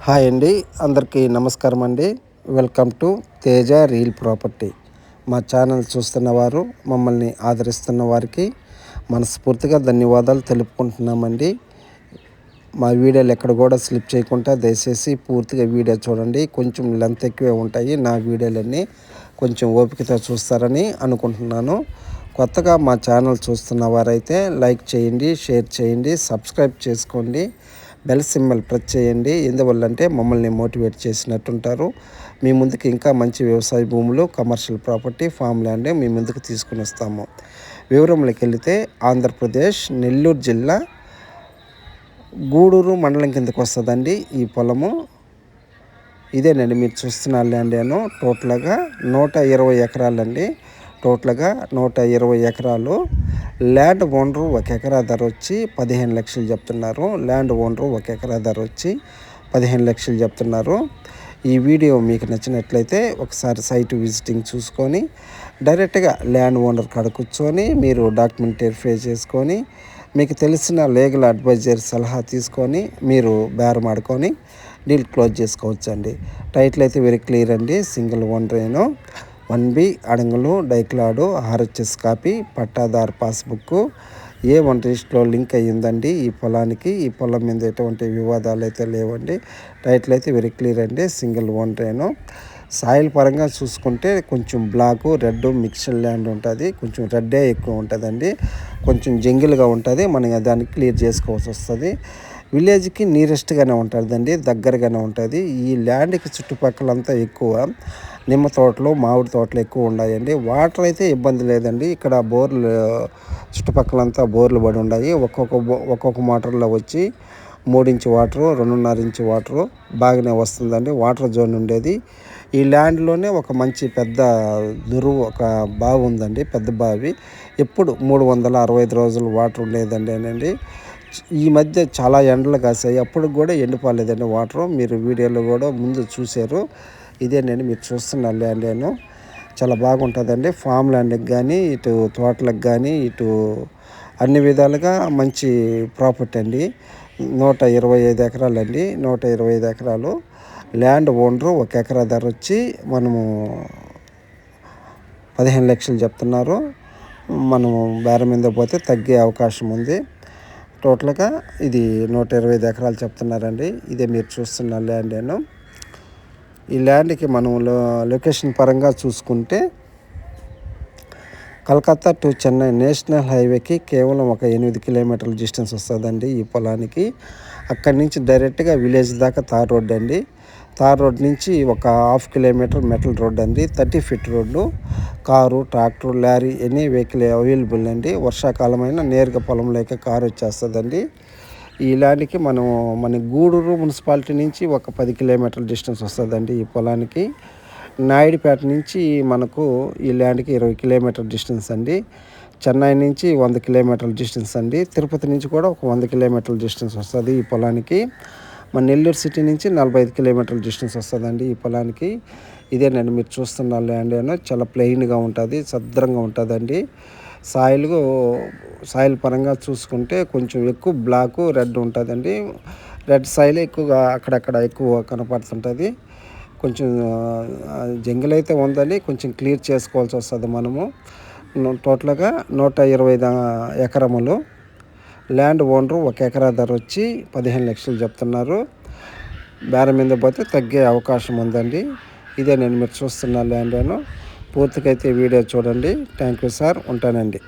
Hi అండి, అందరికీ నమస్కారం అండి. Welcome to Teja real property. మా ఛానల్ చూస్తున్న వారు, మమ్మల్ని ఆదరిస్తున్న వారికి మనస్ఫూర్తిగా ధన్యవాదాలు తెలుపుకుంటున్నామండి. మా వీడియోలు ఎక్కడ కూడా స్లిప్ చేయకుండా దయచేసి పూర్తిగా వీడియో చూడండి. కొంచెం లెంత్ ఎక్కువే ఉంటాయి నా వీడియోలన్నీ, కొంచెం ఓపికతో చూస్తారని అనుకుంటున్నాను. కొత్తగా మా ఛానల్ చూస్తున్న వారైతే లైక్ చేయండి, షేర్ చేయండి, సబ్స్క్రైబ్ చేసుకోండి, బెల్ సింబల్ ప్రెస్ చేయండి. ఎందువల్లంటే మమ్మల్ని మోటివేట్ చేసినట్టుంటారు. మీ ముందుకు ఇంకా మంచి వ్యవసాయ భూములు, కమర్షియల్ ప్రాపర్టీ, ఫామ్ ల్యాండ్ మీ ముందుకు తీసుకుని వస్తాము. వివరంలోకి వెళితే ఆంధ్రప్రదేశ్ నెల్లూరు జిల్లా గూడూరు మండలం కిందకు వస్తుందండి ఈ పొలము. ఇదేనండి మీరు చూస్తున్న ల్యాండ్ ఏను. టోటల్గా 120 ఎకరాలండి. టోటల్గా 120 ఎకరాలు. ల్యాండ్ ఓనరు ఒక ఎకరా ధర వచ్చి 15 లక్షలు చెప్తున్నారు. ల్యాండ్ ఓనరు ఒక ఎకరా ధర వచ్చి 15 లక్షలు చెప్తున్నారు. ఈ వీడియో మీకు నచ్చినట్లయితే ఒకసారి సైట్ విజిటింగ్ చూసుకొని డైరెక్ట్గా ల్యాండ్ ఓనర్ కాడ కూర్చొని మీరు డాక్యుమెంట్ వెరిఫై చేసుకొని మీకు తెలిసిన లీగల్ అడ్వైజర్ సలహా తీసుకొని మీరు బేరం ఆడుకొని డీల్ క్లోజ్ చేసుకోవచ్చండి. టైటిల్ అయితే వెరీ క్లియర్ అండి. సింగిల్ ఓనరేను. 1B అడంగులు డైక్లాడు ఆర్హెచ్ఎస్ కాపీ, పట్టాదారు పాస్బుక్, A1 రిజిస్టర్లో లింక్ అయ్యిందండి ఈ పొలానికి. ఈ పొలం మీద ఎటువంటి వివాదాలు అయితే లేవండి. టైటిల్ అయితే వెరీ క్లియర్ అండి. సింగిల్ ఓనరేను. సాయిల్ పరంగా చూసుకుంటే కొంచెం బ్లాకు రెడ్ మిక్స్డ్ ల్యాండ్ ఉంటుంది. కొంచెం రెడ్డే ఎక్కువ ఉంటుందండి. కొంచెం జంగిల్గా ఉంటుంది. మనం దాన్ని క్లియర్ చేసుకోవాల్సి వస్తుంది. విలేజ్కి నియరెస్ట్గానే ఉంటుందండి, దగ్గరగానే ఉంటుంది. ఈ ల్యాండ్కి చుట్టుపక్కలంతా ఎక్కువ నిమ్మ తోటలు, మామిడి తోటలు ఎక్కువ ఉన్నాయండి. వాటర్ అయితే ఇబ్బంది లేదండి. ఇక్కడ బోర్లు చుట్టుపక్కలంతా బోర్లు పడి ఉన్నాయి. ఒక్కొక్క మోటార్లో వచ్చి 3 ఇంచు వాటరు, 2.5 ఇంచు వాటరు బాగానే వస్తుందండి. వాటర్ జోన్ ఉండేది ఈ ల్యాండ్లోనే. ఒక మంచి పెద్ద దురువు ఒక బావి ఉందండి, పెద్ద బావి. ఎప్పుడు 365 రోజులు వాటర్ ఉండేదండి అనండి. ఈ మధ్య చాలా ఎండలు కాసాయి, అప్పుడు కూడా ఎండిపోలేదండి వాటరు. మీరు వీడియోలో కూడా ముందు చూశారు. ఇదేనండి మీరు చూస్తున్న ల్యాండ్ ఏను. చాలా బాగుంటుందండి. ఫామ్ ల్యాండ్కి కానీ, ఇటు తోటలకు కానీ, ఇటు అన్ని విధాలుగా మంచి ప్రాపర్టీ అండి. 125 ఎకరాలు అండి. 125 ఎకరాలు. ల్యాండ్ ఓనరు ఒక ఎకరా ధర వచ్చి మనము 15 లక్షలు చెప్తున్నారు. మనము బేరం మీద పోతే తగ్గే అవకాశం ఉంది. టోటల్గా ఇది 125 ఎకరాలు చెప్తున్నారండి. ఇదే మీరు చూస్తున్న ల్యాండ్ ఏను. ఈ ల్యాండ్కి మనం లొకేషన్ పరంగా చూసుకుంటే కలకత్తా టు చెన్నై నేషనల్ హైవేకి కేవలం ఒక 8 కిలోమీటర్ల డిస్టెన్స్ వస్తుందండి ఈ పొలానికి. అక్కడి నుంచి డైరెక్ట్గా విలేజ్ దాకా తార్ రోడ్ అండి. తార్ రోడ్ నుంచి ఒక 1/2 కిలోమీటర్ మెటల్ రోడ్ అండి. 30 feet road. Car, tractor, lorry any vehicle available అండి. వర్షాకాలమైనా నేరుగా పొలంలోకి కారు వచ్చేస్తుందండి. ఈ ల్యాండ్కి మన గూడూరు మున్సిపాలిటీ నుంచి ఒక 10 కిలోమీటర్ల డిస్టెన్స్ వస్తుందండి ఈ పొలానికి. నాయుడుపేట నుంచి మనకు ఈ ల్యాండ్కి 20 కిలోమీటర్ డిస్టెన్స్ అండి. చెన్నై నుంచి 100 కిలోమీటర్ల డిస్టెన్స్ అండి. తిరుపతి నుంచి కూడా ఒక 100 కిలోమీటర్ల డిస్టెన్స్ వస్తుంది ఈ పొలానికి. మన నెల్లూరు సిటీ నుంచి 45 కిలోమీటర్ల డిస్టెన్స్ వస్తుందండి ఈ పొలానికి. ఇదేనండి మీరు చూస్తున్న ల్యాండ్ ఏమో. చాలా ప్లెయిన్గా ఉంటుంది, సద్రంగా ఉంటుందండి. సాయిల్ పరంగా చూసుకుంటే కొంచెం ఎక్కువ బ్లాకు రెడ్ ఉంటుందండి. రెడ్ సాయిల్ ఎక్కువగా అక్కడక్కడ ఎక్కువ కనపడుతుంటుంది. కొంచెం జంగిల్ అయితే ఉందండి, కొంచెం క్లియర్ చేసుకోవాల్సి వస్తుంది మనము. టోటల్గా 120 ఎకరములు. ల్యాండ్ ఓనరు ఒక ఎకరా ధర వచ్చి 15 లక్షలు చెప్తున్నారు. బేరం మీద పోతే తగ్గే అవకాశం ఉందండి. ఇదే నేను మీరు చూస్తున్న ల్యాండ్. పూర్తిగా అయితే వీడియో చూడండి. Thank you sir. ఉంటానండి.